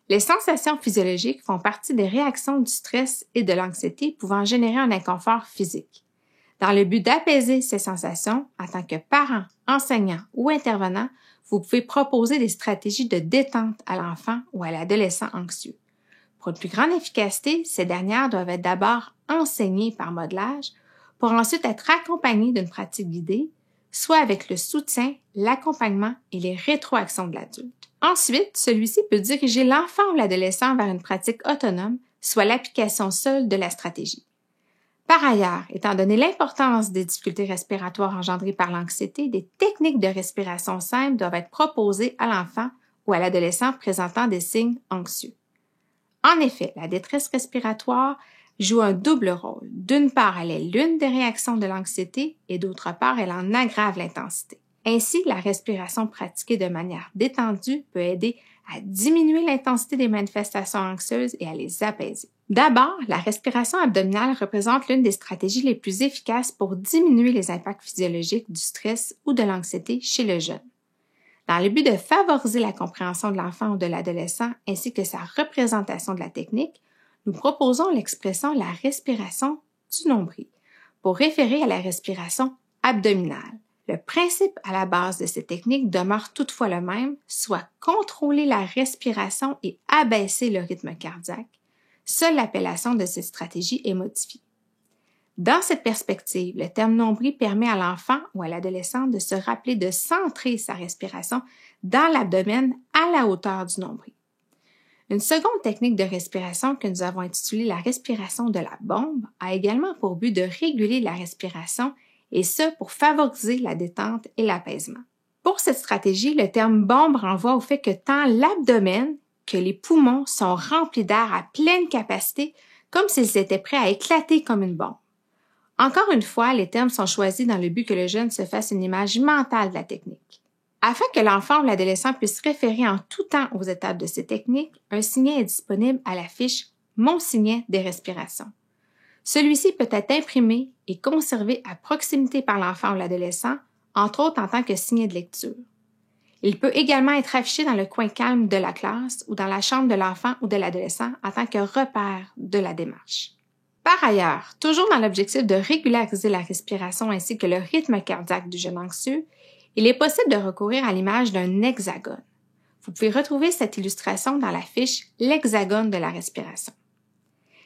Les sensations physiologiques font partie des réactions du stress et de l'anxiété pouvant générer un inconfort physique. Dans le but d'apaiser ces sensations, en tant que parent, enseignant ou intervenant, vous pouvez proposer des stratégies de détente à l'enfant ou à l'adolescent anxieux. Pour une plus grande efficacité, ces dernières doivent être d'abord enseignées par modelage pour ensuite être accompagnées d'une pratique guidée, soit avec le soutien, l'accompagnement et les rétroactions de l'adulte. Ensuite, celui-ci peut diriger l'enfant ou l'adolescent vers une pratique autonome, soit l'application seule de la stratégie. Par ailleurs, étant donné l'importance des difficultés respiratoires engendrées par l'anxiété, des techniques de respiration simples doivent être proposées à l'enfant ou à l'adolescent présentant des signes anxieux. En effet, la détresse respiratoire joue un double rôle. D'une part, elle est l'une des réactions de l'anxiété et d'autre part, elle en aggrave l'intensité. Ainsi, la respiration pratiquée de manière détendue peut aider à diminuer l'intensité des manifestations anxieuses et à les apaiser. D'abord, la respiration abdominale représente l'une des stratégies les plus efficaces pour diminuer les impacts physiologiques du stress ou de l'anxiété chez le jeune. Dans le but de favoriser la compréhension de l'enfant ou de l'adolescent ainsi que sa représentation de la technique, nous proposons l'expression la respiration du nombril pour référer à la respiration abdominale. Le principe à la base de cette technique demeure toutefois le même, soit contrôler la respiration et abaisser le rythme cardiaque. Seule l'appellation de cette stratégie est modifiée. Dans cette perspective, le terme nombril permet à l'enfant ou à l'adolescent de se rappeler de centrer sa respiration dans l'abdomen à la hauteur du nombril. Une seconde technique de respiration que nous avons intitulée la respiration de la bombe a également pour but de réguler la respiration et ce pour favoriser la détente et l'apaisement. Pour cette stratégie, le terme bombe renvoie au fait que tant l'abdomen que les poumons sont remplis d'air à pleine capacité comme s'ils étaient prêts à éclater comme une bombe. Encore une fois, les termes sont choisis dans le but que le jeune se fasse une image mentale de la technique. Afin que l'enfant ou l'adolescent puisse référer en tout temps aux étapes de ces techniques, un signet est disponible à la fiche « Mon signet des respirations ». Celui-ci peut être imprimé et conservé à proximité par l'enfant ou l'adolescent, entre autres en tant que signet de lecture. Il peut également être affiché dans le coin calme de la classe ou dans la chambre de l'enfant ou de l'adolescent en tant que repère de la démarche. Par ailleurs, toujours dans l'objectif de régulariser la respiration ainsi que le rythme cardiaque du jeune anxieux, il est possible de recourir à l'image d'un hexagone. Vous pouvez retrouver cette illustration dans la fiche « L'hexagone de la respiration ».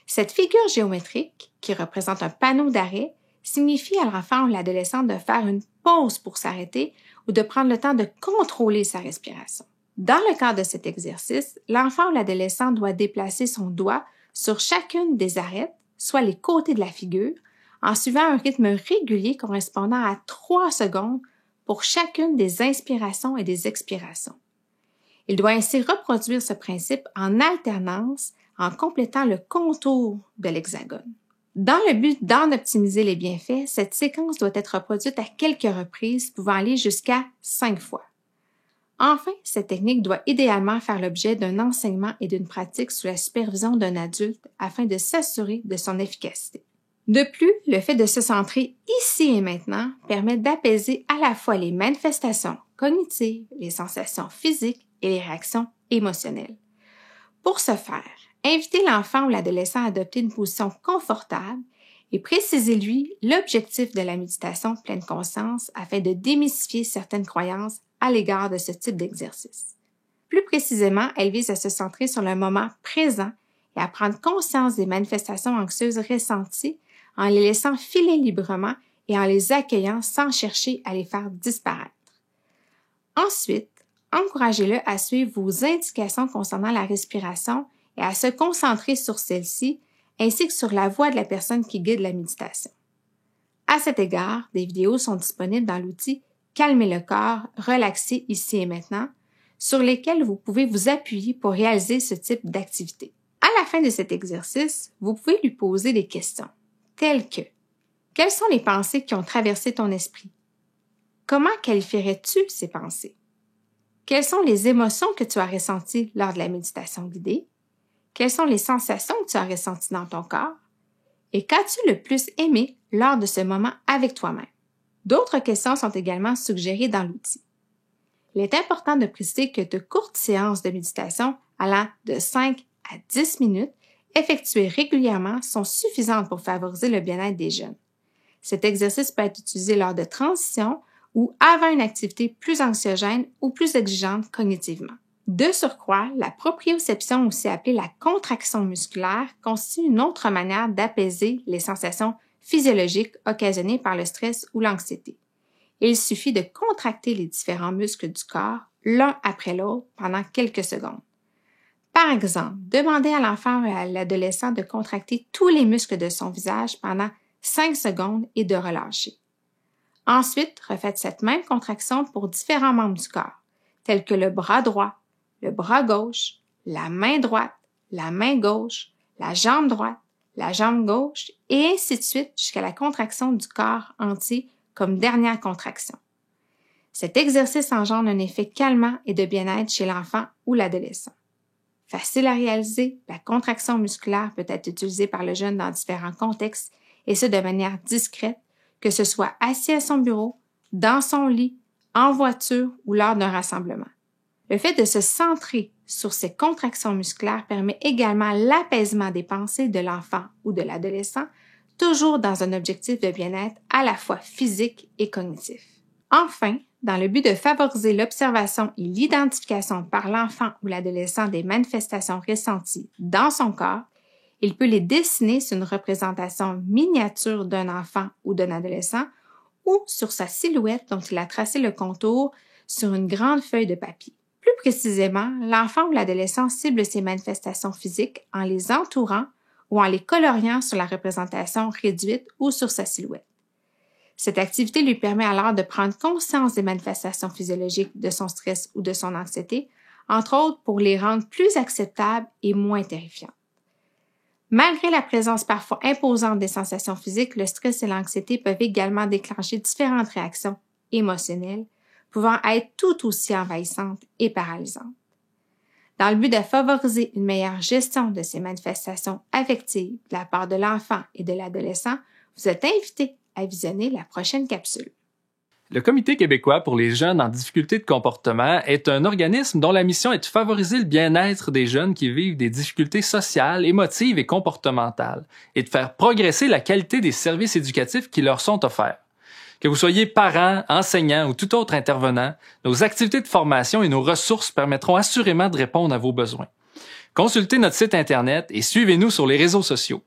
Cette figure géométrique, qui représente un panneau d'arrêt, signifie à l'enfant ou l'adolescent de faire une pause pour s'arrêter ou de prendre le temps de contrôler sa respiration. Dans le cadre de cet exercice, l'enfant ou l'adolescent doit déplacer son doigt sur chacune des arêtes, soit les côtés de la figure, en suivant un rythme régulier correspondant à 3 secondes pour chacune des inspirations et des expirations. Il doit ainsi reproduire ce principe en alternance en complétant le contour de l'hexagone. Dans le but d'en optimiser les bienfaits, cette séquence doit être reproduite à quelques reprises, pouvant aller jusqu'à 5 fois. Enfin, cette technique doit idéalement faire l'objet d'un enseignement et d'une pratique sous la supervision d'un adulte afin de s'assurer de son efficacité. De plus, le fait de se centrer ici et maintenant permet d'apaiser à la fois les manifestations cognitives, les sensations physiques et les réactions émotionnelles. Pour ce faire, invitez l'enfant ou l'adolescent à adopter une position confortable et précisez-lui l'objectif de la méditation pleine conscience afin de démystifier certaines croyances à l'égard de ce type d'exercice. Plus précisément, elle vise à se centrer sur le moment présent et à prendre conscience des manifestations anxieuses ressenties en les laissant filer librement et en les accueillant sans chercher à les faire disparaître. Ensuite, encouragez-le à suivre vos indications concernant la respiration et à se concentrer sur celle-ci ainsi que sur la voix de la personne qui guide la méditation. À cet égard, des vidéos sont disponibles dans l'outil « Calmer le corps, relaxer ici et maintenant » sur lesquelles vous pouvez vous appuyer pour réaliser ce type d'activité. À la fin de cet exercice, vous pouvez lui poser des questions, telles que « Quelles sont les pensées qui ont traversé ton esprit? Comment qualifierais-tu ces pensées? Quelles sont les émotions que tu as ressenties lors de la méditation guidée? Quelles sont les sensations que tu as ressenties dans ton corps? Et qu'as-tu le plus aimé lors de ce moment avec toi-même? » D'autres questions sont également suggérées dans l'outil. Il est important de préciser que de courtes séances de méditation allant de 5 à 10 minutes effectuées régulièrement sont suffisantes pour favoriser le bien-être des jeunes. Cet exercice peut être utilisé lors de transitions ou avant une activité plus anxiogène ou plus exigeante cognitivement. De surcroît, la proprioception, aussi appelée la contraction musculaire, constitue une autre manière d'apaiser les sensations physiologiques occasionnées par le stress ou l'anxiété. Il suffit de contracter les différents muscles du corps l'un après l'autre pendant quelques secondes. Par exemple, demandez à l'enfant ou à l'adolescent de contracter tous les muscles de son visage pendant 5 secondes et de relâcher. Ensuite, refaites cette même contraction pour différents membres du corps, tels que le bras droit, le bras gauche, la main droite, la main gauche, la jambe droite, la jambe gauche, et ainsi de suite jusqu'à la contraction du corps entier comme dernière contraction. Cet exercice engendre un effet calmant et de bien-être chez l'enfant ou l'adolescent. Facile à réaliser, la contraction musculaire peut être utilisée par le jeune dans différents contextes et ce de manière discrète, que ce soit assis à son bureau, dans son lit, en voiture ou lors d'un rassemblement. Le fait de se centrer sur ces contractions musculaires permet également l'apaisement des pensées de l'enfant ou de l'adolescent, toujours dans un objectif de bien-être à la fois physique et cognitif. Enfin, dans le but de favoriser l'observation et l'identification par l'enfant ou l'adolescent des manifestations ressenties dans son corps, il peut les dessiner sur une représentation miniature d'un enfant ou d'un adolescent ou sur sa silhouette dont il a tracé le contour sur une grande feuille de papier. Plus précisément, l'enfant ou l'adolescent cible ces manifestations physiques en les entourant ou en les coloriant sur la représentation réduite ou sur sa silhouette. Cette activité lui permet alors de prendre conscience des manifestations physiologiques de son stress ou de son anxiété, entre autres pour les rendre plus acceptables et moins terrifiantes. Malgré la présence parfois imposante des sensations physiques, le stress et l'anxiété peuvent également déclencher différentes réactions émotionnelles, pouvant être tout aussi envahissantes et paralysantes. Dans le but de favoriser une meilleure gestion de ces manifestations affectives de la part de l'enfant et de l'adolescent, vous êtes invité à visionner la prochaine capsule. Le Comité québécois pour les jeunes en difficulté de comportement est un organisme dont la mission est de favoriser le bien-être des jeunes qui vivent des difficultés sociales, émotives et comportementales et de faire progresser la qualité des services éducatifs qui leur sont offerts. Que vous soyez parents, enseignants ou tout autre intervenant, nos activités de formation et nos ressources permettront assurément de répondre à vos besoins. Consultez notre site Internet et suivez-nous sur les réseaux sociaux.